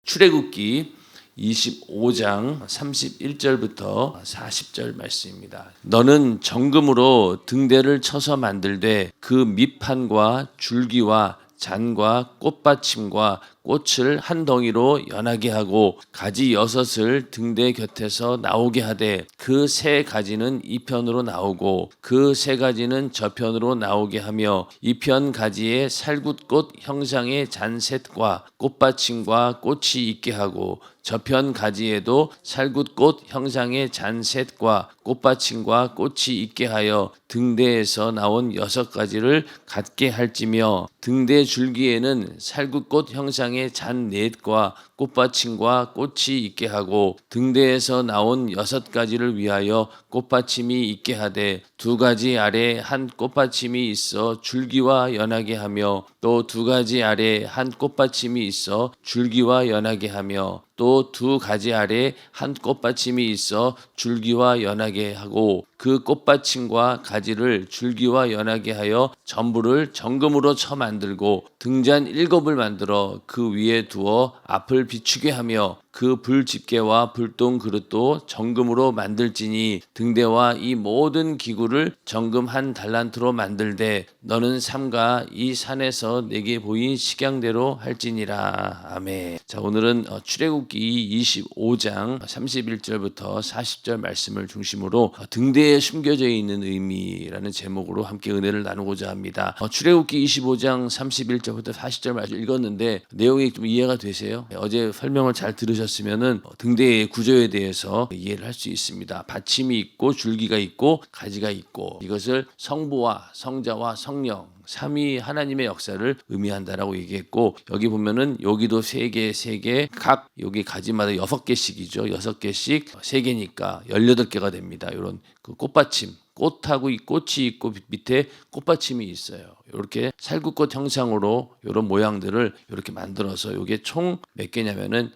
출애굽기 25장 31절부터 40절 말씀입니다. 너는 정금으로 등대를 쳐서 만들되 그 밑판과 줄기와 잔과 꽃받침과 꽃을 한 덩이로 연하게 하고 가지 6을 등대 곁에서 나오게 하되 그 세 가지는 이 편으로 나오고 그 세 가지는 저편으로 나오게 하며 이 편 가지에 살굿꽃 형상의 잔셋과 꽃받침과 꽃이 있게 하고 저편 가지에도 살굿꽃 형상의 잔셋과 꽃받침과 꽃이 있게 하여 등대에서 나온 6가지를 갖게 할지며 등대 줄기에는 살굿꽃 형상의 잔넷과 꽃받침과 꽃이 있게 하고 등대에서 나온 6가지를 위하여 꽃받침이 있게 하되 2가지 아래 한 꽃받침이 있어 줄기와 연하게 하며 또 2가지 아래 한 꽃받침이 있어 줄기와 연하게 하며 또 2가지 아래 한 꽃받침이 있어 줄기와 연하게 하고 그 꽃받침과 가지를 줄기와 연하게 하여 전부를 정금으로 쳐 만들고 등잔 7을 만들어 그 위에 두어 앞을 비추게 하며 그 불집게와 불똥 그릇도 정금으로 만들지니 등대와 이 모든 기구를 정금 1달란트로 만들되 너는 삼가 이 산에서 내게 보인 식양대로 할지니라. 아멘. 자, 오늘은 출애굽기 25장 31절부터 40절 말씀을 중심으로 등대에 숨겨져 있는 의미라는 제목으로 함께 은혜를 나누고자 합니다. 출애굽기 25장 31절부터 40절 말씀 읽었는데 내용이 좀 이해가 되세요? 어제 설명을 잘 들으셨으면은 등대의 구조에 대해서 이해를 할 수 있습니다. 받침이 있고 줄기가 있고 가지가 있고 이것을 성부와 성자와 성령 삼위 하나님의 역사를 의미한다라고 얘기했고 여기 보면은 여기도 3개 각 여기 가지마다 6개씩이죠. 6개씩 3개니까 18개가 됩니다. 이런 그 꽃받침 꽃하고 이 꽃이 있고 밑에 꽃받침이 있어요. 이렇게 살구꽃 형상으로 이런 모양들을 이렇게 만들어서 이게 총 몇 개냐면은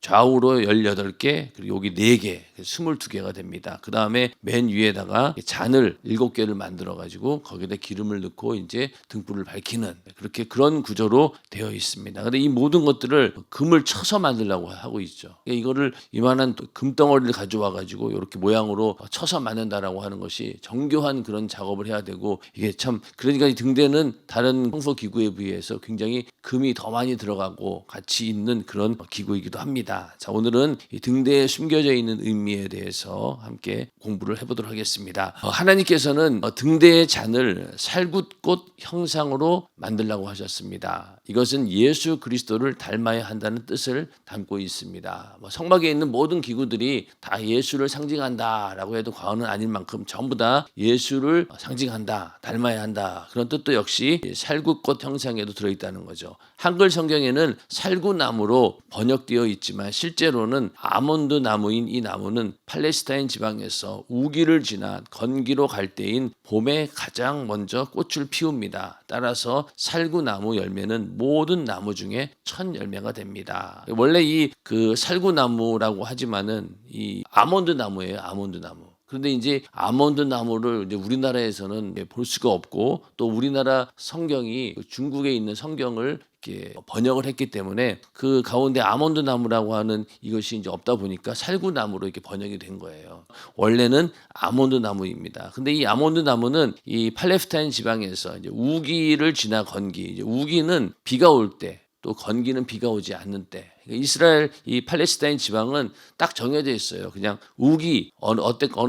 좌우로 18개 그리고 여기 4개 22개가 됩니다. 그 다음에 맨 위에다가 잔을 7개를 만들어 가지고 거기다 기름을 넣고 이제 등불을 밝히는 그런 구조로 되어 있습니다. 근데 이 모든 것들을 금을 쳐서 만들려고 하고 있죠. 이거를 이만한 금덩어리를 가져와 가지고 이렇게 모양으로 쳐서 만든다라고 하는 것이 정교한 그런 작업을 해야 되고 이게 참 그러니까 이 등대는 다른 청소 기구에 비해서 굉장히 금이 더 많이 들어가고 가치 있는 그런 기구이기도 합니다. 자, 오늘은 이 등대에 숨겨져 있는 의미에 대해서 함께 공부를 해보도록 하겠습니다. 하나님께서는 등대의 잔을 살굿꽃 형상으로 만들라고 하셨습니다. 이것은 예수 그리스도를 닮아야 한다는 뜻을 담고 있습니다. 성막에 있는 모든 기구들이 다 예수를 상징한다라고 해도 과언은 아닐 만큼 전부 다 예수를 상징한다, 닮아야 한다. 그런 뜻도 역시 살굿꽃 형상에도 들어있다는 거죠. 한글 성경에는 살구나무로 번역되어 있지만 실제로는 아몬드 나무인 이 나무는 팔레스타인 지방에서 우기를 지나 건기로 갈 때인 봄에 가장 먼저 꽃을 피웁니다. 따라서 살구나무 열매는 모든 나무 중에 첫 열매가 됩니다. 원래 이 그 살구나무라고 하지만은 이 아몬드 나무예요. 아몬드 나무. 그런데 이제 아몬드 나무를 이제 우리나라에서는 볼 수가 없고 또 우리나라 성경이 중국에 있는 성경을 이렇게 번역을 했기 때문에 그 가운데 아몬드 나무라고 하는 이것이 이제 없다 보니까 살구나무로 이렇게 번역이 된 거예요. 원래는 아몬드 나무입니다. 근데 이 아몬드 나무는 이 팔레스타인 지방에서 이제 우기를 지나 건기, 이제 우기는 비가 올 때, 또 건기는 비가 오지 않는 때. 이스라엘 이 팔레스타인 지방은 딱 정해져 있어요. 그냥 우기 어느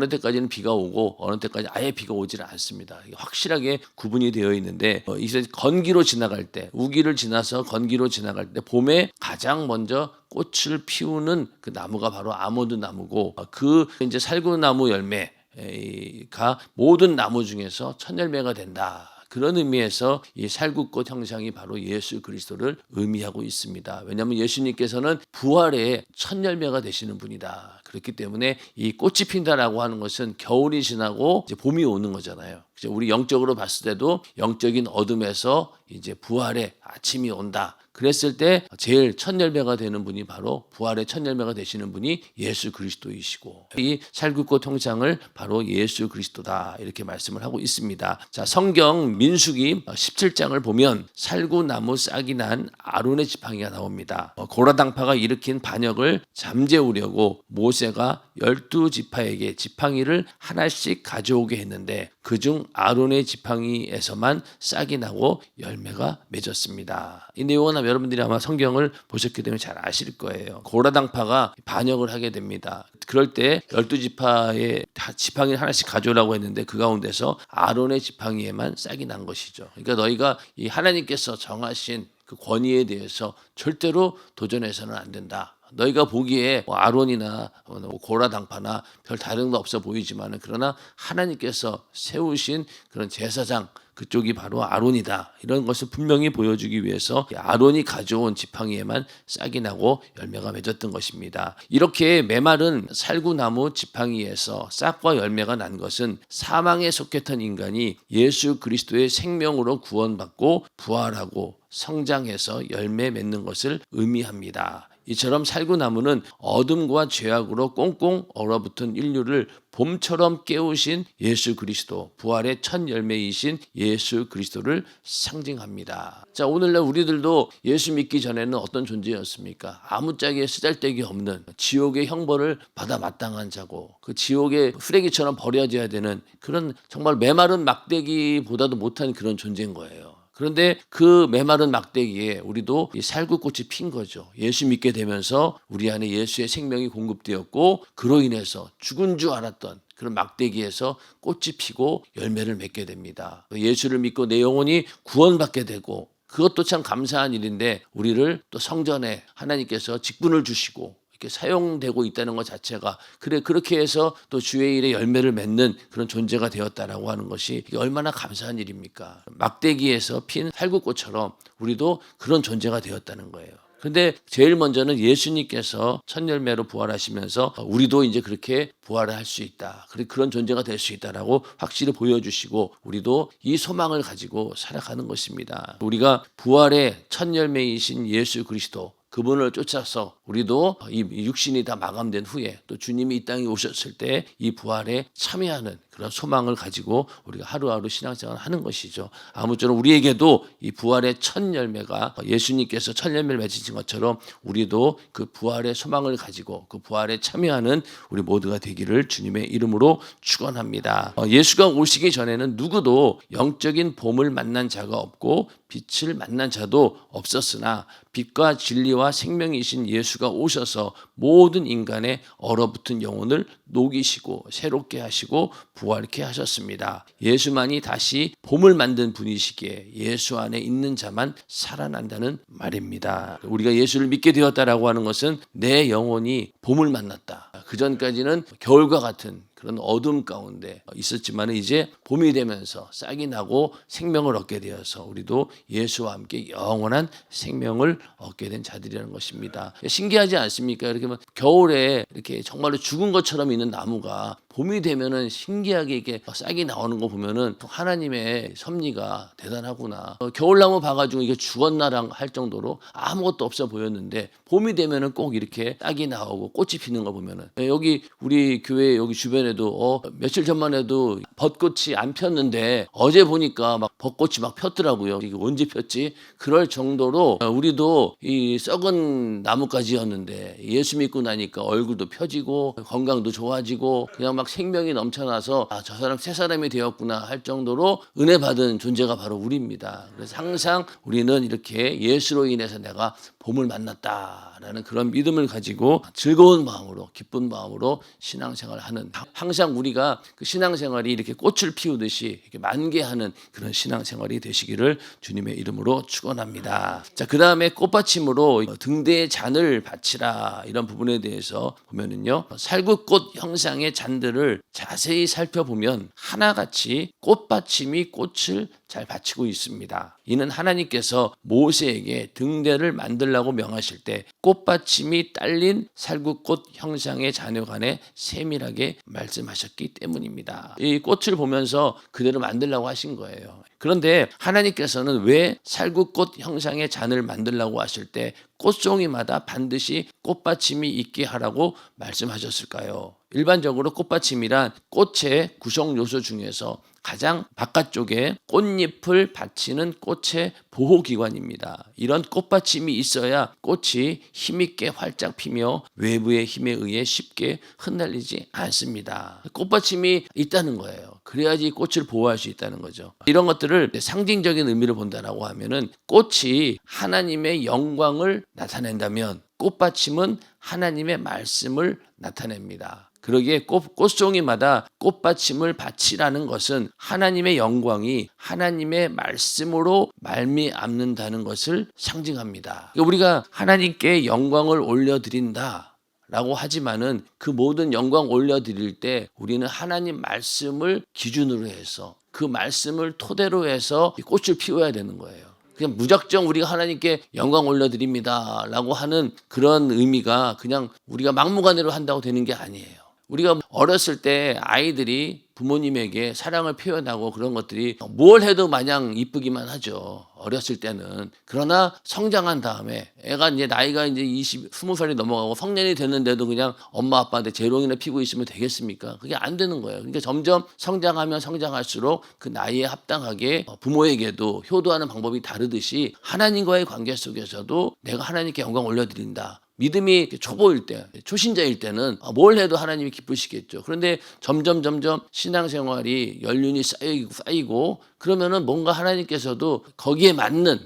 때까지는 비가 오고 어느 때까지 아예 비가 오지는 않습니다. 확실하게 구분이 되어 있는데 이제 건기로 지나갈 때 우기를 지나서 건기로 지나갈 때 봄에 가장 먼저 꽃을 피우는 그 나무가 바로 아몬드 나무고 그 이제 살구나무 열매가 모든 나무 중에서 첫 열매가 된다. 그런 의미에서 이 살구꽃 형상이 바로 예수 그리스도를 의미하고 있습니다. 왜냐하면 예수님께서는 부활의 첫 열매가 되시는 분이다. 그렇기 때문에 이 꽃이 핀다라고 하는 것은 겨울이 지나고 이제 봄이 오는 거잖아요. 우리 영적으로 봤을 때도 영적인 어둠에서 이제 부활의 아침이 온다. 그랬을 때 제일 첫 열매가 되는 분이 바로 부활의 첫 열매가 되시는 분이 예수 그리스도이시고, 이 살구꽃 형상을 바로 예수 그리스도다 이렇게 말씀을 하고 있습니다. 자, 성경 민수기 17장을 보면 살구나무 싹이 난 아론의 지팡이가 나옵니다. 고라당파가 일으킨 반역을 잠재우려고 모세가 12지파에게 지팡이를 하나씩 가져오게 했는데 그중 아론의 지팡이에서만 싹이 나고 열매가 맺었습니다. 이 내용은 여러분들이 아마 성경을 보셨기 때문에 잘 아실 거예요. 고라당파가 반역을 하게 됩니다. 그럴 때 12지파에 지팡이를 하나씩 가져오라고 했는데 그 가운데서 아론의 지팡이에만 싹이 난 것이죠. 그러니까 너희가 이 하나님께서 정하신 그 권위에 대해서 절대로 도전해서는 안 된다. 너희가 보기에 아론이나 고라당파나 별 다른 거 없어 보이지만 그러나 하나님께서 세우신 그런 제사장 그쪽이 바로 아론이다. 이런 것을 분명히 보여주기 위해서 아론이 가져온 지팡이에만 싹이 나고 열매가 맺었던 것입니다. 이렇게 메마른 살구나무 지팡이에서 싹과 열매가 난 것은 사망에 속했던 인간이 예수 그리스도의 생명으로 구원받고 부활하고 성장해서 열매 맺는 것을 의미합니다. 이처럼 살구나무는 어둠과 죄악으로 꽁꽁 얼어붙은 인류를 봄처럼 깨우신 예수 그리스도, 부활의 첫 열매이신 예수 그리스도를 상징합니다. 자, 오늘날 우리들도 예수 믿기 전에는 어떤 존재였습니까? 아무짝에 쓰잘데기 없는 지옥의 형벌을 받아 마땅한 자고 그 지옥의 쓰레기처럼 버려져야 되는 그런 정말 메마른 막대기보다도 못한 그런 존재인 거예요. 그런데 그 메마른 막대기에 우리도 이 살구꽃이 핀 거죠. 예수 믿게 되면서 우리 안에 예수의 생명이 공급되었고 그로 인해서 죽은 줄 알았던 그런 막대기에서 꽃이 피고 열매를 맺게 됩니다. 예수를 믿고 내 영혼이 구원받게 되고 그것도 참 감사한 일인데 우리를 또 성전에 하나님께서 직분을 주시고 사용되고 있다는 것 자체가 그렇게 해서 또 주의 일에 열매를 맺는 그런 존재가 되었다라고 하는 것이 얼마나 감사한 일입니까? 막대기에서 핀 살구꽃처럼 우리도 그런 존재가 되었다는 거예요. 그런데 제일 먼저는 예수님께서 첫 열매로 부활하시면서 우리도 이제 그렇게 부활을 할 수 있다. 그런 존재가 될 수 있다라고 확실히 보여주시고 우리도 이 소망을 가지고 살아가는 것입니다. 우리가 부활의 첫 열매이신 예수 그리스도 그분을 쫓아서 우리도 이 육신이 다 마감된 후에 또 주님이 이 땅에 오셨을 때 이 부활에 참여하는 그런 소망을 가지고 우리가 하루하루 신앙생활을 하는 것이죠. 아무쪼록 우리에게도 이 부활의 첫 열매가 예수님께서 첫 열매를 맺으신 것처럼 우리도 그 부활의 소망을 가지고 그 부활에 참여하는 우리 모두가 되기를 주님의 이름으로 축원합니다. 예수가 오시기 전에는 누구도 영적인 봄을 만난 자가 없고 빛을 만난 자도 없었으나 빛과 진리와 생명이신 예수가 오셔서 모든 인간의 얼어붙은 영혼을 녹이시고 새롭게 하시고 부활케 하셨습니다. 예수만이 다시 봄을 만든 분이시기에 예수 안에 있는 자만 살아난다는 말입니다. 우리가 예수를 믿게 되었다라고 하는 것은 내 영혼이 봄을 만났다. 그전까지는 겨울과 같은 그런 어둠 가운데 있었지만 이제 봄이 되면서 싹이 나고 생명을 얻게 되어서 우리도 예수와 함께 영원한 생명을 얻게 된 자들이라는 것입니다. 신기하지 않습니까? 이렇게 겨울에 이렇게 정말로 죽은 것처럼 있는 나무가 봄이 되면은 신기하게 이렇게 싹이 나오는 거 보면은 하나님의 섭리가 대단하구나. 겨울나무 봐가지고 이게 죽었나랑 할 정도로 아무것도 없어 보였는데 봄이 되면은 꼭 이렇게 싹이 나오고 꽃이 피는 거 보면은 여기 우리 교회 여기 주변에도 며칠 전만 해도 벚꽃이 안 폈는데 어제 보니까 막 벚꽃이 막 폈더라고요. 이게 언제 폈지? 그럴 정도로 우리도 이 썩은 나뭇가지였는데 예수 믿고 나니까 얼굴도 펴지고 건강도 좋아지고 그냥 막 생명이 넘쳐나서 저 사람 새 사람이 되었구나 할 정도로 은혜 받은 존재가 바로 우리입니다. 그래서 항상 우리는 이렇게 예수로 인해서 내가 봄을 만났다라는 그런 믿음을 가지고 즐거운 마음으로 기쁜 마음으로 신앙생활을 하는, 항상 우리가 그 신앙생활이 이렇게 꽃을 피우듯이 이렇게 만개하는 그런 신앙생활이 되시기를 주님의 이름으로 축원합니다. 자, 그 다음에 꽃받침으로 등대에 잔을 바치라 이런 부분에 대해서 보면은요, 살구꽃 형상의 잔들을 자세히 살펴보면 하나같이 꽃받침이 꽃을 잘 바치고 있습니다. 이는 하나님께서 모세에게 등대를 만들라고 명하실 때 꽃받침이 딸린 살구꽃 형상의 잔여 간에 세밀하게 말씀하셨기 때문입니다. 이 꽃을 보면서 그대로 만들라고 하신 거예요. 그런데 하나님께서는 왜 살구꽃 형상의 잔을 만들라고 하실 때 꽃송이마다 반드시 꽃받침이 있게 하라고 말씀하셨을까요? 일반적으로 꽃받침이란 꽃의 구성 요소 중에서 가장 바깥쪽에 꽃잎을 받치는 꽃의 보호기관입니다. 이런 꽃받침이 있어야 꽃이 힘있게 활짝 피며 외부의 힘에 의해 쉽게 흩날리지 않습니다. 꽃받침이 있다는 거예요. 그래야지 꽃을 보호할 수 있다는 거죠. 이런 것들을 상징적인 의미를 본다라고 하면은 꽃이 하나님의 영광을 나타낸다면 꽃받침은 하나님의 말씀을 나타냅니다. 그러기에 꽃송이마다 꽃받침을 바치라는 것은 하나님의 영광이 하나님의 말씀으로 말미암는다는 것을 상징합니다. 우리가 하나님께 영광을 올려드린다 라고 하지만은 그 모든 영광 올려드릴 때 우리는 하나님 말씀을 기준으로 해서 그 말씀을 토대로 해서 꽃을 피워야 되는 거예요. 그냥 무작정 우리가 하나님께 영광 올려드립니다 라고 하는 그런 의미가 그냥 우리가 막무가내로 한다고 되는 게 아니에요. 우리가 어렸을 때 아이들이 부모님에게 사랑을 표현하고 그런 것들이 뭘 해도 마냥 이쁘기만 하죠. 어렸을 때는. 그러나 성장한 다음에 애가 이제 나이가 이제 20살이 넘어가고 성년이 됐는데도 그냥 엄마 아빠한테 재롱이나 피고 있으면 되겠습니까? 그게 안 되는 거예요. 그러니까 점점 성장하면 성장할수록 그 나이에 합당하게 부모에게도 효도하는 방법이 다르듯이 하나님과의 관계 속에서도 내가 하나님께 영광 올려드린다. 믿음이 초보일 때, 초신자일 때는 뭘 해도 하나님이 기쁘시겠죠. 그런데 점점 신앙생활이 연륜이 쌓이고 그러면은 뭔가 하나님께서도 거기에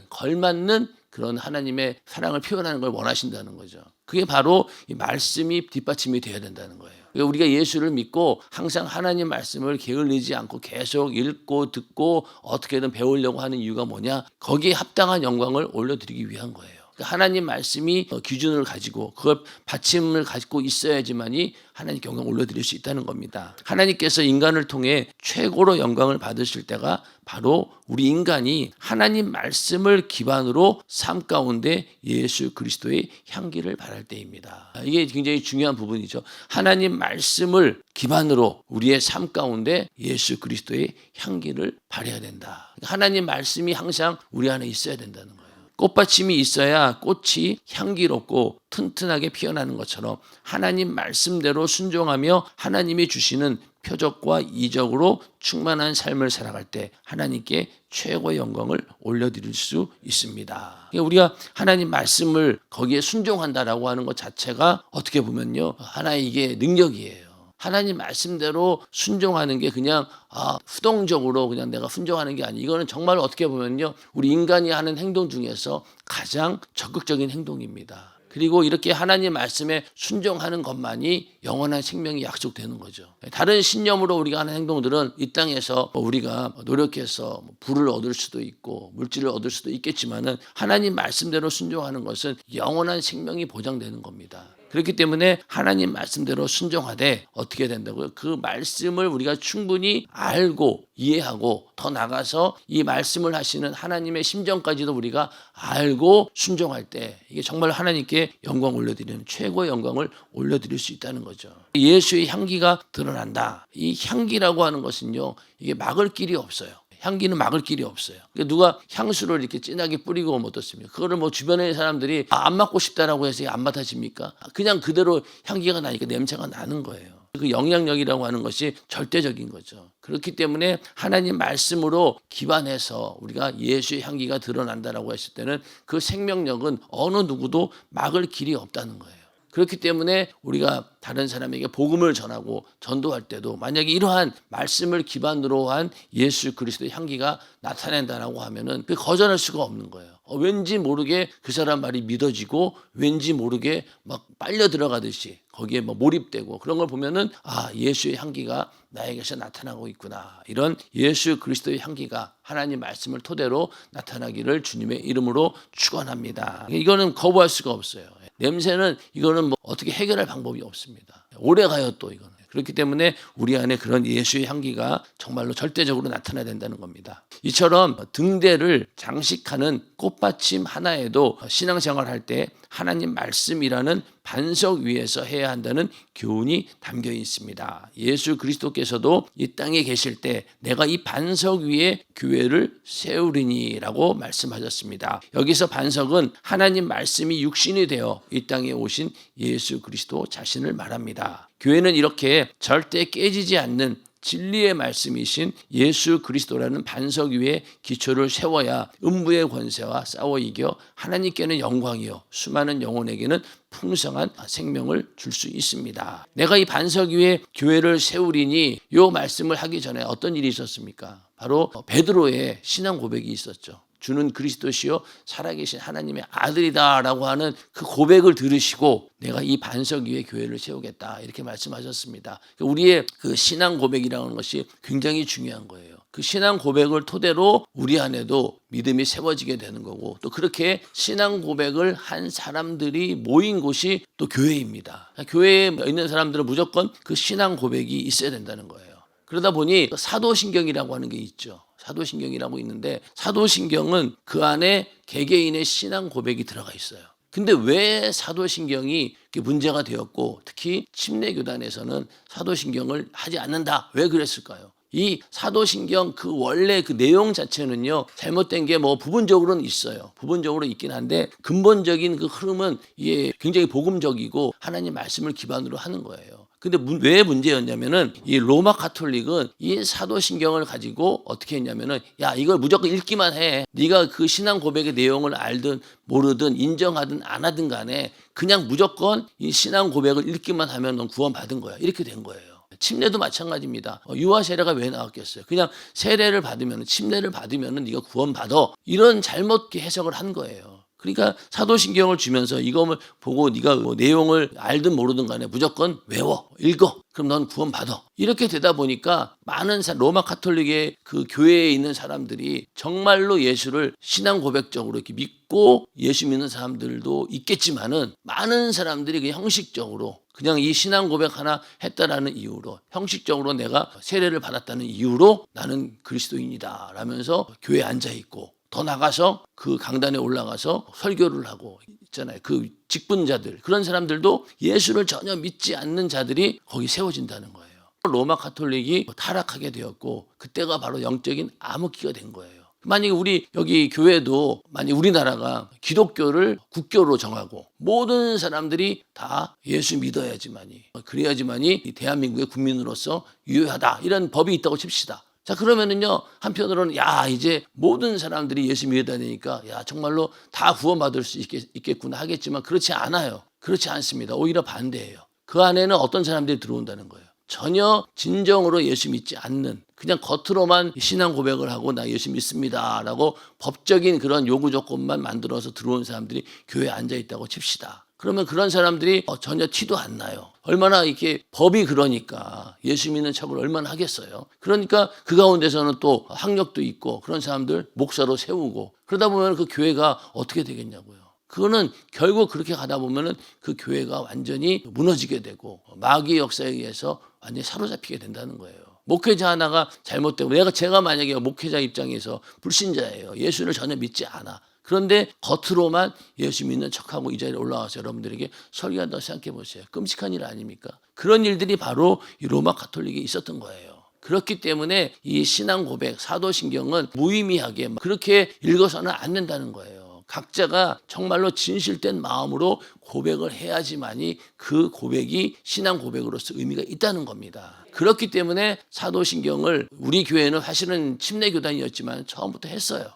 걸맞는 그런 하나님의 사랑을 표현하는 걸 원하신다는 거죠. 그게 바로 이 말씀이 뒷받침이 되어야 된다는 거예요. 우리가 예수를 믿고 항상 하나님 말씀을 게을리지 않고 계속 읽고 듣고 어떻게든 배우려고 하는 이유가 뭐냐? 거기에 합당한 영광을 올려드리기 위한 거예요. 하나님 말씀이 기준을 가지고 그걸 받침을 가지고 있어야지만이 하나님께 영광을 올려드릴 수 있다는 겁니다. 하나님께서 인간을 통해 최고로 영광을 받으실 때가 바로 우리 인간이 하나님 말씀을 기반으로 삶 가운데 예수 그리스도의 향기를 발할 때입니다. 이게 굉장히 중요한 부분이죠. 하나님 말씀을 기반으로 우리의 삶 가운데 예수 그리스도의 향기를 발해야 된다. 하나님 말씀이 항상 우리 안에 있어야 된다는 거예요. 꽃받침이 있어야 꽃이 향기롭고 튼튼하게 피어나는 것처럼 하나님 말씀대로 순종하며 하나님이 주시는 표적과 이적으로 충만한 삶을 살아갈 때 하나님께 최고의 영광을 올려드릴 수 있습니다. 우리가 하나님 말씀을 거기에 순종한다라고 하는 것 자체가 어떻게 보면요, 하나의 이게 능력이에요. 하나님 말씀대로 순종하는 게 그냥 수동적으로 그냥 내가 순종하는 게 아니에요. 이거는 정말 어떻게 보면요, 우리 인간이 하는 행동 중에서 가장 적극적인 행동입니다. 그리고 이렇게 하나님 말씀에 순종하는 것만이 영원한 생명이 약속되는 거죠. 다른 신념으로 우리가 하는 행동들은 이 땅에서 우리가 노력해서 부를 얻을 수도 있고 물질을 얻을 수도 있겠지만은 하나님 말씀대로 순종하는 것은 영원한 생명이 보장되는 겁니다. 그렇기 때문에 하나님 말씀대로 순종하되 어떻게 된다고요? 그 말씀을 우리가 충분히 알고 이해하고 더 나가서 이 말씀을 하시는 하나님의 심정까지도 우리가 알고 순종할 때 이게 정말 하나님께 영광 올려드리는 최고의 영광을 올려드릴 수 있다는 거죠. 예수의 향기가 드러난다. 이 향기라고 하는 것은요, 이게 막을 길이 없어요. 향기는 막을 길이 없어요. 누가 향수를 이렇게 진하게 뿌리고 오면 어떻습니까? 그거를 주변의 사람들이 안 맡고 싶다라고 해서 안 맡아집니까? 그냥 그대로 향기가 나니까 냄새가 나는 거예요. 그 영향력이라고 하는 것이 절대적인 거죠. 그렇기 때문에 하나님 말씀으로 기반해서 우리가 예수의 향기가 드러난다라고 했을 때는 그 생명력은 어느 누구도 막을 길이 없다는 거예요. 그렇기 때문에 우리가 다른 사람에게 복음을 전하고 전도할 때도 만약에 이러한 말씀을 기반으로 한 예수 그리스도의 향기가 나타낸다라고 하면은 그 거절할 수가 없는 거예요. 왠지 모르게 그 사람 말이 믿어지고 왠지 모르게 막 빨려 들어가듯이 거기에 몰입되고 그런 걸 보면은 예수의 향기가 나에게서 나타나고 있구나. 이런 예수 그리스도의 향기가 하나님 말씀을 토대로 나타나기를 주님의 이름으로 축원합니다. 이거는 거부할 수가 없어요. 냄새는 이거는 어떻게 해결할 방법이 없습니다. 오래 가요 또 이거는. 그렇기 때문에 우리 안에 그런 예수의 향기가 정말로 절대적으로 나타나야 된다는 겁니다. 이처럼 등대를 장식하는 꽃받침 하나에도 신앙생활할 때 하나님 말씀이라는 반석 위에서 해야 한다는 교훈이 담겨 있습니다. 예수 그리스도께서도 이 땅에 계실 때 내가 이 반석 위에 교회를 세우리니라고 말씀하셨습니다. 여기서 반석은 하나님 말씀이 육신이 되어 이 땅에 오신 예수 그리스도 자신을 말합니다. 교회는 이렇게 절대 깨지지 않는 진리의 말씀이신 예수 그리스도라는 반석 위에 기초를 세워야 음부의 권세와 싸워 이겨 하나님께는 영광이요 수많은 영혼에게는 풍성한 생명을 줄 수 있습니다. 내가 이 반석 위에 교회를 세우리니 이 말씀을 하기 전에 어떤 일이 있었습니까? 바로 베드로의 신앙 고백이 있었죠. 주는 그리스도시요 살아계신 하나님의 아들이다라고 하는 그 고백을 들으시고 내가 이 반석 위에 교회를 세우겠다 이렇게 말씀하셨습니다. 우리의 그 신앙 고백이라는 것이 굉장히 중요한 거예요. 그 신앙 고백을 토대로 우리 안에도 믿음이 세워지게 되는 거고 또 그렇게 신앙 고백을 한 사람들이 모인 곳이 또 교회입니다. 교회에 있는 사람들은 무조건 그 신앙 고백이 있어야 된다는 거예요. 그러다 보니 사도신경이라고 하는 게 있죠. 사도신경이라고 있는데 사도신경은 그 안에 개개인의 신앙 고백이 들어가 있어요. 근데 왜 사도신경이 문제가 되었고 특히 침례교단에서는 사도신경을 하지 않는다. 왜 그랬을까요? 이 사도신경 그 원래 그 내용 자체는요 잘못된 게 뭐 부분적으로는 있어요. 부분적으로 있긴 한데 근본적인 그 흐름은 이게 굉장히 복음적이고 하나님 말씀을 기반으로 하는 거예요. 근데 왜 문제였냐면은 이 로마 가톨릭은 이 사도신경을 가지고 어떻게 했냐면은 야 이걸 무조건 읽기만 해. 네가 그 신앙 고백의 내용을 알든 모르든 인정하든 안 하든 간에 그냥 무조건 이 신앙 고백을 읽기만 하면 넌 구원받은 거야. 이렇게 된 거예요. 침례도 마찬가지입니다. 유아 세례가 왜 나왔겠어요? 그냥 세례를 받으면 침례를 받으면 네가 구원받아. 이런 잘못 해석을 한 거예요. 그러니까 사도신경을 주면서 이걸 보고 네가 뭐 내용을 알든 모르든 간에 무조건 외워, 읽어. 그럼 넌 구원받아. 이렇게 되다 보니까 많은 로마 가톨릭의 그 교회에 있는 사람들이 정말로 예수를 신앙 고백적으로 이렇게 믿고 예수 믿는 사람들도 있겠지만은 많은 사람들이 그냥 형식적으로 그냥 이 신앙 고백 하나 했다라는 이유로 형식적으로 내가 세례를 받았다는 이유로 나는 그리스도인이다 라면서 교회에 앉아 있고 더 나가서 그 강단에 올라가서 설교를 하고 있잖아요. 그 직분자들 그런 사람들도 예수를 전혀 믿지 않는 자들이 거기 세워진다는 거예요. 로마 가톨릭이 타락하게 되었고 그때가 바로 영적인 암흑기가 된 거예요. 만약에 우리 여기 교회도 만약 우리나라가 기독교를 국교로 정하고 모든 사람들이 다 예수 믿어야지만이 그래야지만이 이 대한민국의 국민으로서 유효하다 이런 법이 있다고 칩시다. 자 그러면은요 한편으로는 야 이제 모든 사람들이 예수 믿어야 되니까 야 정말로 다 구원받을 수 있겠구나 하겠지만 그렇지 않아요. 그렇지 않습니다. 오히려 반대예요. 그 안에는 어떤 사람들이 들어온다는 거예요. 전혀 진정으로 예수 믿지 않는 그냥 겉으로만 신앙 고백을 하고 나 예수 믿습니다 라고 법적인 그런 요구 조건만 만들어서 들어온 사람들이 교회에 앉아있다고 칩시다. 그러면 그런 사람들이 전혀 티도 안 나요. 얼마나 이렇게 법이 그러니까 예수 믿는 척을 얼마나 하겠어요. 그러니까 그 가운데서는 또 학력도 있고 그런 사람들 목사로 세우고 그러다 보면 그 교회가 어떻게 되겠냐고요. 그거는 결국 그렇게 가다 보면은 그 교회가 완전히 무너지게 되고 마귀의 역사에 의해서 완전히 사로잡히게 된다는 거예요. 목회자 하나가 잘못되고 제가 만약에 목회자 입장에서 불신자예요. 예수를 전혀 믿지 않아. 그런데 겉으로만 예수 믿는 척하고 이 자리에 올라와서 여러분들에게 설교한다고 생각해 보세요. 끔찍한 일 아닙니까? 그런 일들이 바로 이 로마 가톨릭에 있었던 거예요. 그렇기 때문에 이 신앙 고백, 사도신경은 무의미하게 그렇게 읽어서는 안 된다는 거예요. 각자가 정말로 진실된 마음으로 고백을 해야지만이 그 고백이 신앙 고백으로서 의미가 있다는 겁니다. 그렇기 때문에 사도신경을 우리 교회는 사실은 침례교단이었지만 처음부터 했어요.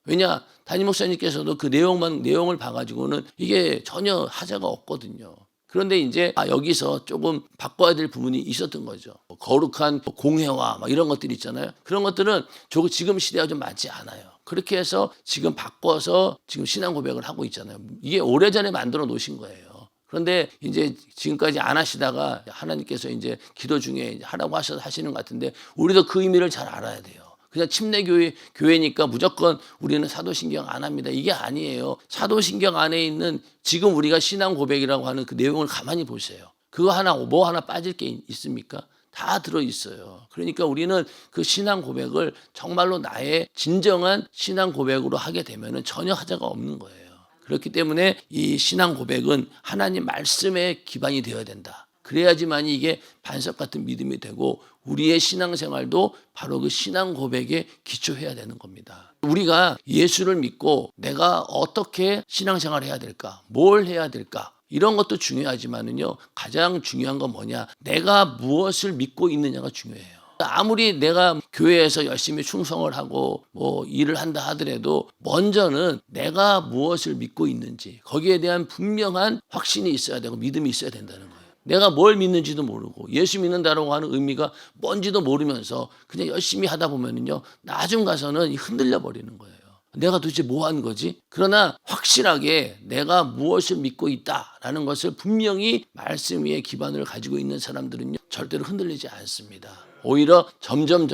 왜냐? 담임 목사님께서도 그 내용을 봐가지고는 이게 전혀 하자가 없거든요. 그런데 이제 여기서 조금 바꿔야 될 부분이 있었던 거죠. 거룩한 공회와 이런 것들이 있잖아요. 그런 것들은 지금 시대와 좀 맞지 않아요. 그렇게 해서 지금 바꿔서 지금 신앙 고백을 하고 있잖아요. 이게 오래전에 만들어 놓으신 거예요. 그런데 이제 지금까지 안 하시다가 하나님께서 이제 기도 중에 하라고 하셔서 하시는 것 같은데 우리도 그 의미를 잘 알아야 돼요. 그냥 침례교회니까 무조건 우리는 사도신경 안 합니다. 이게 아니에요. 사도신경 안에 있는 지금 우리가 신앙 고백이라고 하는 그 내용을 가만히 보세요. 그거 하나 뭐 하나 빠질 게 있습니까? 다 들어있어요. 그러니까 우리는 그 신앙 고백을 정말로 나의 진정한 신앙 고백으로 하게 되면 전혀 하자가 없는 거예요. 그렇기 때문에 이 신앙 고백은 하나님 말씀에 기반이 되어야 된다. 그래야지만 이게 반석 같은 믿음이 되고 우리의 신앙생활도 바로 그 신앙 고백에 기초해야 되는 겁니다. 우리가 예수를 믿고 내가 어떻게 신앙생활을 해야 될까? 뭘 해야 될까? 이런 것도 중요하지만은요, 가장 중요한 건 뭐냐? 내가 무엇을 믿고 있느냐가 중요해요. 아무리 내가 교회에서 열심히 충성을 하고 뭐 일을 한다 하더라도 먼저는 내가 무엇을 믿고 있는지 거기에 대한 분명한 확신이 있어야 되고 믿음이 있어야 된다는 거예요. 내가 뭘 믿는지도 모르고 예수 믿는다라고 하는 의미가 뭔지도 모르면서 그냥 열심히 하다 보면은요, 나중 가서는 흔들려 버리는 거예요. 내가 도대체 뭐 한 거지? 그러나 확실하게 내가 무엇을 믿고 있다라는 것을 분명히 말씀 위에 기반을 가지고 있는 사람들은요, 절대로 흔들리지 않습니다. 오히려 점점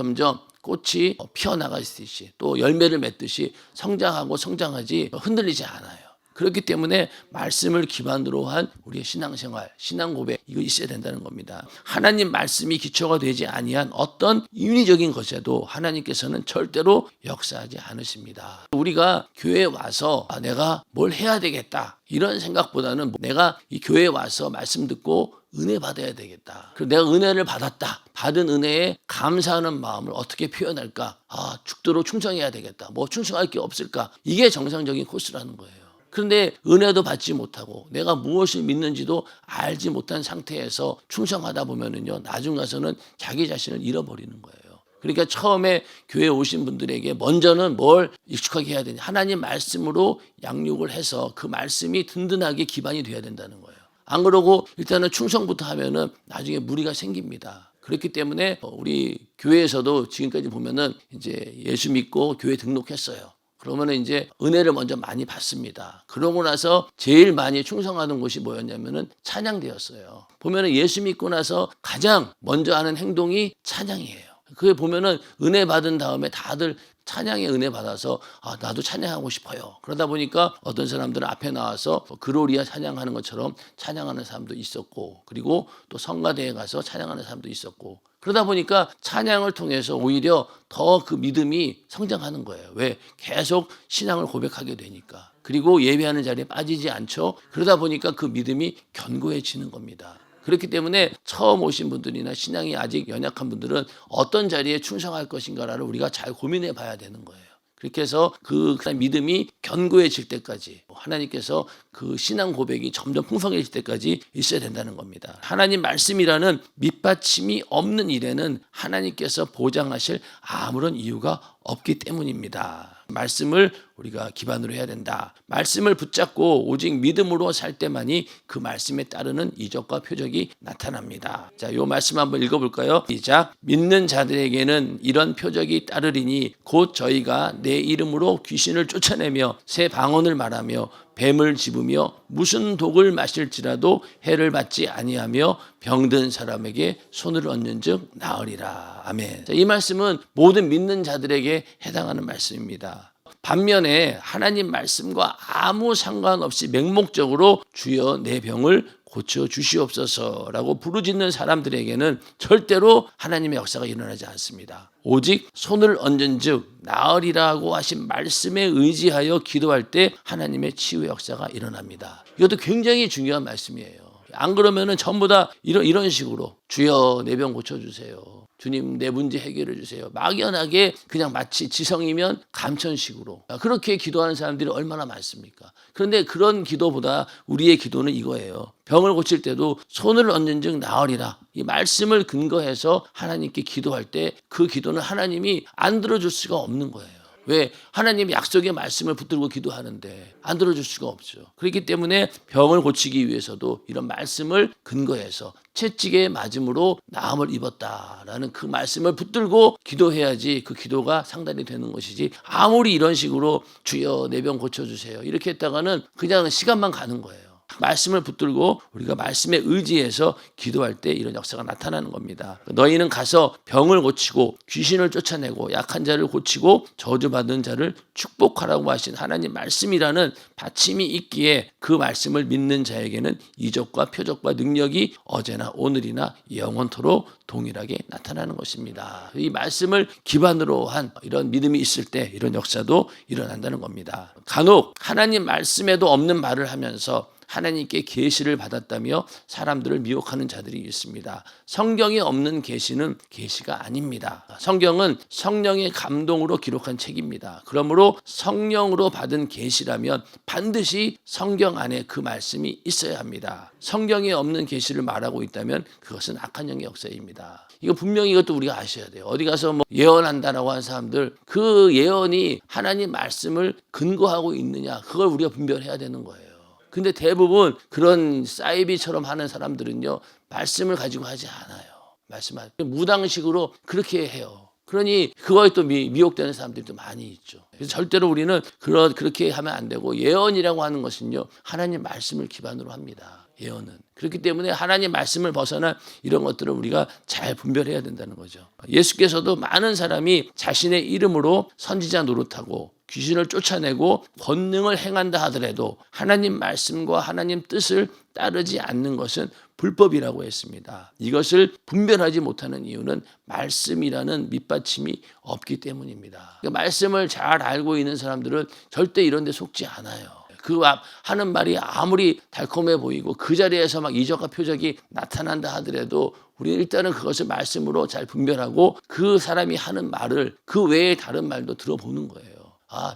꽃이 피어나가듯이 또 열매를 맺듯이 성장하지 흔들리지 않아요. 그렇기 때문에 말씀을 기반으로 한 우리의 신앙생활, 신앙 고백 이거 있어야 된다는 겁니다. 하나님 말씀이 기초가 되지 아니한 어떤 인위적인 것에도 하나님께서는 절대로 역사하지 않으십니다. 우리가 교회에 와서 내가 뭘 해야 되겠다 이런 생각보다는 내가 이 교회에 와서 말씀 듣고 은혜 받아야 되겠다. 그리고 내가 은혜를 받았다. 받은 은혜에 감사하는 마음을 어떻게 표현할까? 죽도록 충성해야 되겠다. 뭐 충성할 게 없을까? 이게 정상적인 코스라는 거예요. 그런데 은혜도 받지 못하고 내가 무엇을 믿는지도 알지 못한 상태에서 충성하다 보면은요, 나중 가서는 자기 자신을 잃어버리는 거예요. 그러니까 처음에 교회에 오신 분들에게 먼저는 뭘 익숙하게 해야 되냐? 하나님 말씀으로 양육을 해서 그 말씀이 든든하게 기반이 돼야 된다는 거예요. 안 그러고 일단은 충성부터 하면은 나중에 무리가 생깁니다. 그렇기 때문에 우리 교회에서도 지금까지 보면은 이제 예수 믿고 교회 등록했어요. 그러면은 이제 은혜를 먼저 많이 받습니다. 그러고 나서 제일 많이 충성하는 곳이 뭐였냐면은 찬양대였어요. 보면은 예수 믿고 나서 가장 먼저 하는 행동이 찬양이에요. 그게 보면은 은혜 받은 다음에 다들 찬양에 은혜 받아서 나도 찬양하고 싶어요. 그러다 보니까 어떤 사람들은 앞에 나와서 그로리아 찬양하는 것처럼 찬양하는 사람도 있었고, 그리고 또 성가대에 가서 찬양하는 사람도 있었고, 그러다 보니까 찬양을 통해서 오히려 더 그 믿음이 성장하는 거예요. 왜? 계속 신앙을 고백하게 되니까. 그리고 예배하는 자리에 빠지지 않죠. 그러다 보니까 그 믿음이 견고해지는 겁니다. 그렇기 때문에 처음 오신 분들이나 신앙이 아직 연약한 분들은 어떤 자리에 충성할 것인가를 우리가 잘 고민해 봐야 되는 거예요. 그렇게 해서 그 믿음이 견고해질 때까지, 하나님께서 그 신앙 고백이 점점 풍성해질 때까지 있어야 된다는 겁니다. 하나님 말씀이라는 밑받침이 없는 일에는 하나님께서 보장하실 아무런 이유가 없기 때문입니다. 말씀을 우리가 기반으로 해야 된다. 말씀을 붙잡고 오직 믿음으로 살 때만이 그 말씀에 따르는 이적과 표적이 나타납니다. 자, 이 말씀 한번 읽어볼까요? 시작. 믿는 자들에게는 이런 표적이 따르리니 곧 저희가 내 이름으로 귀신을 쫓아내며 새 방언을 말하며 뱀을 집으며 무슨 독을 마실지라도 해를 받지 아니하며 병든 사람에게 손을 얹는즉 나으리라. 아멘. 자, 이 말씀은 모든 믿는 자들에게 해당하는 말씀입니다. 반면에 하나님 말씀과 아무 상관없이 맹목적으로 주여 내 병을 고쳐 주시옵소서라고 부르짖는 사람들에게는 절대로 하나님의 역사가 일어나지 않습니다. 오직 손을 얹은즉 나으리라고 하신 말씀에 의지하여 기도할 때 하나님의 치유의 역사가 일어납니다. 이것도 굉장히 중요한 말씀이에요. 안 그러면은 전부 다 이런 식으로 주여 내 병 고쳐주세요. 주님 내 문제 해결해 주세요. 막연하게 그냥 마치 지성이면 감천식으로 그렇게 기도하는 사람들이 얼마나 많습니까? 그런데 그런 기도보다 우리의 기도는 이거예요. 병을 고칠 때도 손을 얹은즉 나으리라. 이 말씀을 근거해서 하나님께 기도할 때 그 기도는 하나님이 안 들어줄 수가 없는 거예요. 왜? 하나님이 약속의 말씀을 붙들고 기도하는데 안 들어줄 수가 없죠. 그렇기 때문에 병을 고치기 위해서도 이런 말씀을 근거해서 채찍에 맞음으로 나음을 입었다라는 그 말씀을 붙들고 기도해야지 그 기도가 상달이 되는 것이지, 아무리 이런 식으로 주여 내 병 고쳐주세요 이렇게 했다가는 그냥 시간만 가는 거예요. 말씀을 붙들고 우리가 말씀에 의지해서 기도할 때 이런 역사가 나타나는 겁니다. 너희는 가서 병을 고치고 귀신을 쫓아내고 약한 자를 고치고 저주받은 자를 축복하라고 하신 하나님 말씀이라는 받침이 있기에 그 말씀을 믿는 자에게는 이적과 표적과 능력이 어제나 오늘이나 영원토록 동일하게 나타나는 것입니다. 이 말씀을 기반으로 한 이런 믿음이 있을 때 이런 역사도 일어난다는 겁니다. 간혹 하나님 말씀에도 없는 말을 하면서 하나님께 계시를 받았다며 사람들을 미혹하는 자들이 있습니다. 성경에 없는 계시는 계시가 아닙니다. 성경은 성령의 감동으로 기록한 책입니다. 그러므로 성령으로 받은 계시라면 반드시 성경 안에 그 말씀이 있어야 합니다. 성경에 없는 계시를 말하고 있다면 그것은 악한 영의 역사입니다. 이거 분명히 이것도 우리가 아셔야 돼요. 어디 가서 뭐 예언한다라고 하는 사람들 그 예언이 하나님 말씀을 근거하고 있느냐 그걸 우리가 분별해야 되는 거예요. 근데 대부분 그런 사이비처럼 하는 사람들은요 말씀을 가지고 하지 않아요. 무당식으로 그렇게 해요. 그러니 그거에 또 미혹되는 사람들도 많이 있죠. 그래서 절대로 우리는 그렇게 하면 안 되고 예언이라고 하는 것은요 하나님 말씀을 기반으로 합니다. 예언은. 그렇기 때문에 하나님 말씀을 벗어난 이런 것들을 우리가 잘 분별해야 된다는 거죠. 예수께서도 많은 사람이 자신의 이름으로 선지자 노릇하고 귀신을 쫓아내고 권능을 행한다 하더라도 하나님 말씀과 하나님 뜻을 따르지 않는 것은 불법이라고 했습니다. 이것을 분별하지 못하는 이유는 말씀이라는 밑받침이 없기 때문입니다. 그러니까 말씀을 잘 알고 있는 사람들은 절대 이런 데 속지 않아요. 그 하는 말이 아무리 달콤해 보이고 그 자리에서 막 이적과 표적이 나타난다 하더라도 우리는 일단은 그것을 말씀으로 잘 분별하고 그 사람이 하는 말을 그 외에 다른 말도 들어보는 거예요.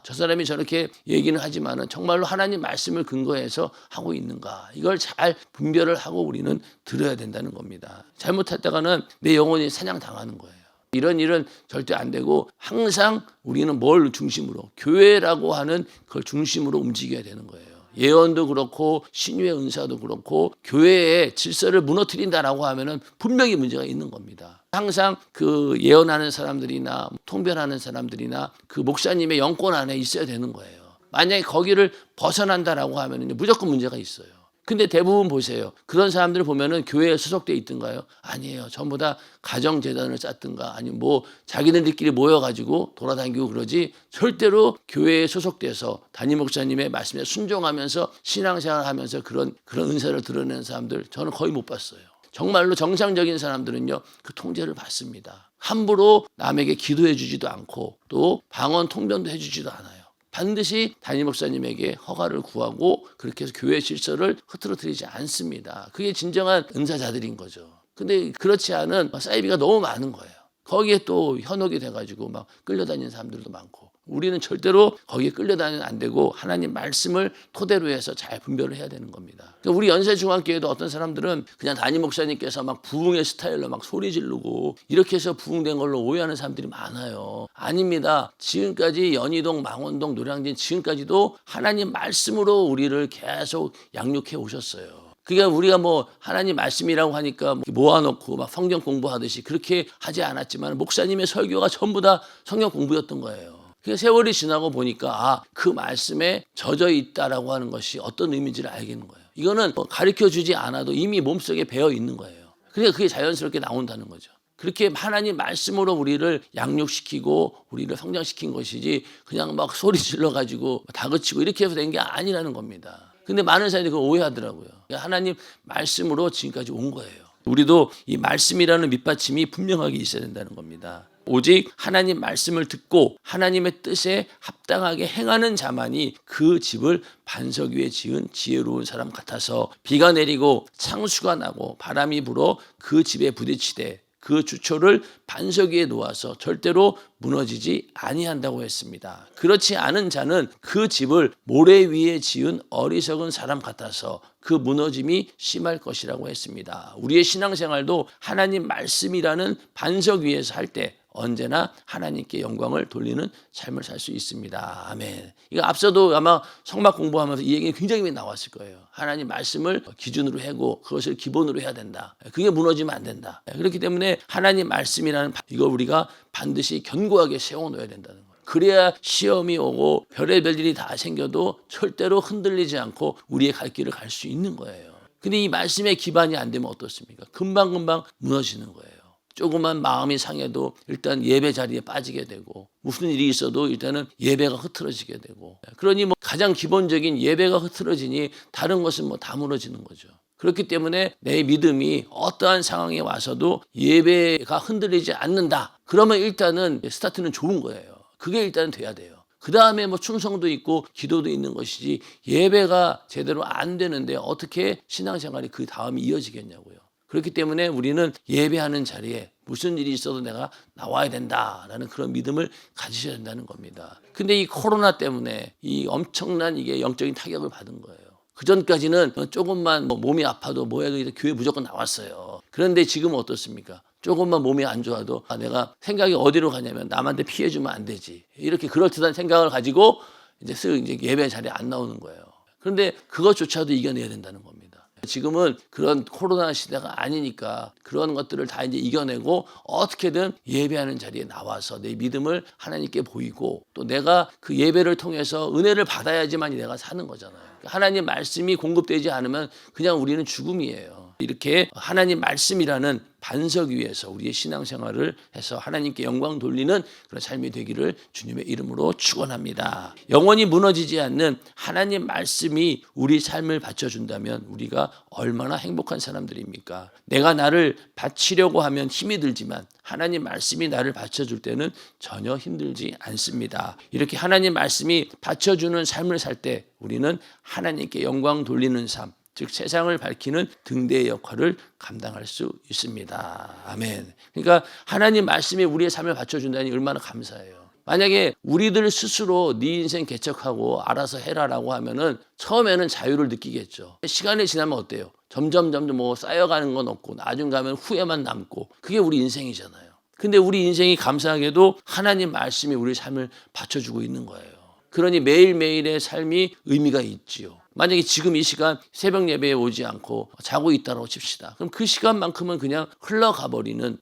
저 사람이 저렇게 얘기는 하지만은 정말로 하나님 말씀을 근거해서 하고 있는가? 이걸 잘 분별을 하고 우리는 들어야 된다는 겁니다. 잘못했다가는 내 영혼이 사냥당하는 거예요. 이런 일은 절대 안 되고 항상 우리는 뭘 중심으로 교회라고 하는 그걸 중심으로 움직여야 되는 거예요. 예언도 그렇고 신유의 은사도 그렇고 교회의 질서를 무너뜨린다라고 하면은 분명히 문제가 있는 겁니다. 항상 그 예언하는 사람들이나 통변하는 사람들이나 그 목사님의 영권 안에 있어야 되는 거예요. 만약에 거기를 벗어난다라고 하면은 무조건 문제가 있어요. 근데 대부분 보세요. 그런 사람들을 보면은 교회에 소속돼 있든가요? 아니에요. 전부 다 가정재단을 쌓든가 아니면 뭐 자기네들끼리 모여가지고 돌아다니고 그러지 절대로 교회에 소속돼서 담임 목사님의 말씀에 순종하면서 신앙생활을 하면서 그런 은사를 드러내는 사람들 저는 거의 못 봤어요. 정말로 정상적인 사람들은요 그 통제를 받습니다. 함부로 남에게 기도해 주지도 않고 또 방언 통변도 해주지도 않아요. 반드시 담임 목사님에게 허가를 구하고 그렇게 해서 교회 질서를 흐트러뜨리지 않습니다. 그게 진정한 은사자들인 거죠. 근데 그렇지 않은 사이비가 너무 많은 거예요. 거기에 또 현혹이 돼가지고 막 끌려다니는 사람들도 많고 우리는 절대로 거기에 끌려다니면 안 되고 하나님 말씀을 토대로 해서 잘 분별을 해야 되는 겁니다. 그러니까 우리 연세중앙교회도 어떤 사람들은 그냥 담임 목사님께서 막 부흥의 스타일로 막 소리 지르고 이렇게 해서 부흥된 걸로 오해하는 사람들이 많아요. 아닙니다. 지금까지 연희동, 망원동, 노량진 지금까지도 하나님 말씀으로 우리를 계속 양육해 오셨어요. 그러니까 우리가 뭐 하나님 말씀이라고 하니까 모아놓고 막 성경 공부하듯이 그렇게 하지 않았지만 목사님의 설교가 전부 다 성경 공부였던 거예요. 세월이 지나고 보니까 그 말씀에 젖어 있다라고 하는 것이 어떤 의미인지를 알겠는 거예요. 이거는 가르쳐주지 않아도 이미 몸속에 배어 있는 거예요. 그러니까 그게 자연스럽게 나온다는 거죠. 그렇게 하나님 말씀으로 우리를 양육시키고 우리를 성장시킨 것이지 그냥 막 소리 질러가지고 다그치고 이렇게 해서 된 게 아니라는 겁니다. 근데 많은 사람들이 그걸 오해하더라고요. 하나님 말씀으로 지금까지 온 거예요. 우리도 이 말씀이라는 밑받침이 분명하게 있어야 된다는 겁니다. 오직 하나님 말씀을 듣고 하나님의 뜻에 합당하게 행하는 자만이 그 집을 반석 위에 지은 지혜로운 사람 같아서 비가 내리고 창수가 나고 바람이 불어 그 집에 부딪히되 그 주초를 반석 위에 놓아서 절대로 무너지지 아니한다고 했습니다. 그렇지 않은 자는 그 집을 모래 위에 지은 어리석은 사람 같아서 그 무너짐이 심할 것이라고 했습니다. 우리의 신앙생활도 하나님 말씀이라는 반석 위에서 할 때 언제나 하나님께 영광을 돌리는 삶을 살 수 있습니다. 아멘. 이거 앞서도 아마 성막 공부하면서 이 얘기 굉장히 많이 나왔을 거예요. 하나님 말씀을 기준으로 하고 그것을 기본으로 해야 된다. 그게 무너지면 안 된다. 그렇기 때문에 하나님 말씀이라는 이거 우리가 반드시 견고하게 세워놓아야 된다는 거예요. 그래야 시험이 오고 별의별 일이 다 생겨도 절대로 흔들리지 않고 우리의 갈 길을 갈 수 있는 거예요. 근데 이 말씀의 기반이 안 되면 어떻습니까? 금방금방 무너지는 거예요. 조그만 마음이 상해도 일단 예배 자리에 빠지게 되고 무슨 일이 있어도 일단은 예배가 흐트러지게 되고, 그러니 뭐 가장 기본적인 예배가 흐트러지니 다른 것은 뭐 다 무너지는 거죠. 그렇기 때문에 내 믿음이 어떠한 상황에 와서도 예배가 흔들리지 않는다. 그러면 일단은 스타트는 좋은 거예요. 그게 일단은 돼야 돼요. 그 다음에 뭐 충성도 있고 기도도 있는 것이지, 예배가 제대로 안 되는데 어떻게 신앙생활이 그 다음이 이어지겠냐고요. 그렇기 때문에 우리는 예배하는 자리에 무슨 일이 있어도 내가 나와야 된다라는 그런 믿음을 가지셔야 된다는 겁니다. 근데 이 코로나 때문에 이 엄청난 이게 영적인 타격을 받은 거예요. 그 전까지는 조금만 몸이 아파도 뭐해도 교회 무조건 나왔어요. 그런데 지금은 어떻습니까? 조금만 몸이 안 좋아도 내가 생각이 어디로 가냐면 남한테 피해주면 안 되지. 이렇게 그럴듯한 생각을 가지고 이제 예배 자리에 안 나오는 거예요. 그런데 그것조차도 이겨내야 된다는 겁니다. 지금은 그런 코로나 시대가 아니니까 그런 것들을 다 이제 이겨내고 어떻게든 예배하는 자리에 나와서 내 믿음을 하나님께 보이고, 또 내가 그 예배를 통해서 은혜를 받아야지만 내가 사는 거잖아요. 하나님 말씀이 공급되지 않으면 그냥 우리는 죽음이에요. 이렇게 하나님 말씀이라는 반석 위에서 우리의 신앙생활을 해서 하나님께 영광 돌리는 그런 삶이 되기를 주님의 이름으로 축원합니다. 영원히 무너지지 않는 하나님 말씀이 우리 삶을 받쳐준다면 우리가 얼마나 행복한 사람들입니까? 내가 나를 바치려고 하면 힘이 들지만 하나님 말씀이 나를 받쳐줄 때는 전혀 힘들지 않습니다. 이렇게 하나님 말씀이 받쳐주는 삶을 살 때 우리는 하나님께 영광 돌리는 삶, 즉 세상을 밝히는 등대의 역할을 감당할 수 있습니다. 아멘. 그러니까 하나님 말씀이 우리의 삶을 받쳐준다니 얼마나 감사해요. 만약에 우리들 스스로 네 인생 개척하고 알아서 해라라고 하면은 처음에는 자유를 느끼겠죠. 시간이 지나면 어때요? 점점 뭐 쌓여가는 건 없고 나중 가면 후회만 남고, 그게 우리 인생이잖아요. 근데 우리 인생이 감사하게도 하나님 말씀이 우리 삶을 받쳐주고 있는 거예요. 그러니 매일매일의 삶이 의미가 있지요. 만약에 지금 이 시간 새벽 예배에 오지 않고 자고 있다고 칩시다. 그럼 그 시간만큼은 그냥 흘러가 버리는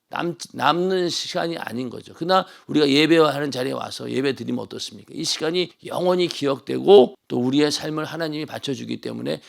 남는 시간이 아닌 거죠. 그러나 우리가 예배하는 자리에 와서 예배 드리면 어떻습니까? 이 시간이 영원히 기억되고 또 우리의 삶을 하나님이 받쳐주기 때문에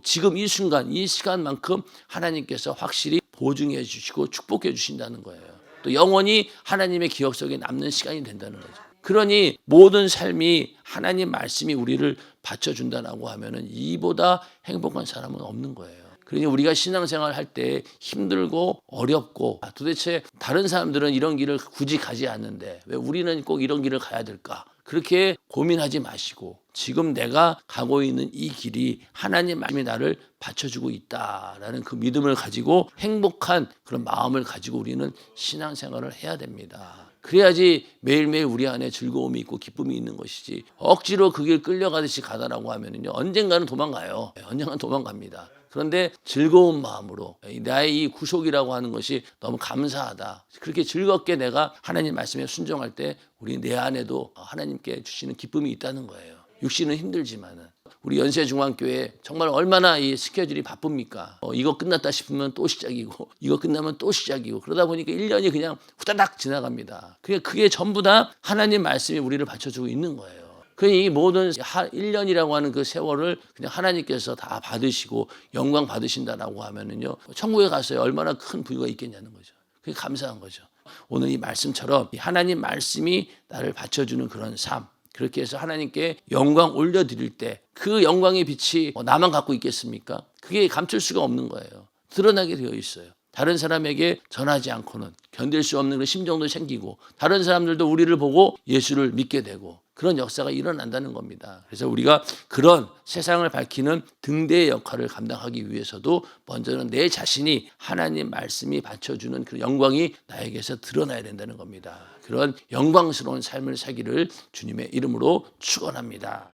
지금 이 순간 이 시간만큼 하나님께서 확실히 보증해 주시고 축복해 주신다는 거예요. 또 영원히 하나님의 기억 속에 남는 시간이 된다는 거죠. 그러니 모든 삶이 하나님 말씀이 우리를 받쳐준다라고 하면은 이보다 행복한 사람은 없는 거예요. 그러니 우리가 신앙생활 할 때 힘들고 어렵고 도대체 다른 사람들은 이런 길을 굳이 가지 않는데 왜 우리는 꼭 이런 길을 가야 될까? 그렇게 고민하지 마시고 지금 내가 가고 있는 이 길이 하나님 말씀이 나를 받쳐주고 있다라는 그 믿음을 가지고 행복한 그런 마음을 가지고 우리는 신앙생활을 해야 됩니다. 그래야지 매일매일 우리 안에 즐거움이 있고 기쁨이 있는 것이지, 억지로 그 길 끌려가듯이 가다라고 하면은요 언젠가는 도망가요. 언젠가는 도망갑니다. 그런데 즐거운 마음으로 나의 이 구속이라고 하는 것이 너무 감사하다. 그렇게 즐겁게 내가 하나님 말씀에 순종할 때 우리 내 안에도 하나님께 주시는 기쁨이 있다는 거예요. 육신은 힘들지만은 우리 연세중앙교회 정말 얼마나 이 스케줄이 바쁩니까? 이거 끝났다 싶으면 또 시작이고 이거 끝나면 또 시작이고 그러다 보니까 1년이 그냥 후다닥 지나갑니다. 그게 전부 다 하나님 말씀이 우리를 받쳐주고 있는 거예요. 이 모든 1년이라고 하는 그 세월을 그냥 하나님께서 다 받으시고 영광 받으신다라고 하면은요 천국에 가서 얼마나 큰 부유가 있겠냐는 거죠. 그게 감사한 거죠. 오늘 이 말씀처럼 하나님 말씀이 나를 받쳐주는 그런 삶, 그렇게 해서 하나님께 영광 올려드릴 때 그 영광의 빛이 나만 갖고 있겠습니까? 그게 감출 수가 없는 거예요. 드러나게 되어 있어요. 다른 사람에게 전하지 않고는 견딜 수 없는 그런 심정도 생기고 다른 사람들도 우리를 보고 예수를 믿게 되고 그런 역사가 일어난다는 겁니다. 그래서 우리가 그런 세상을 밝히는 등대의 역할을 감당하기 위해서도 먼저는 내 자신이 하나님 말씀이 받쳐주는 그 영광이 나에게서 드러나야 된다는 겁니다. 그런 영광스러운 삶을 살기를 주님의 이름으로 축원합니다.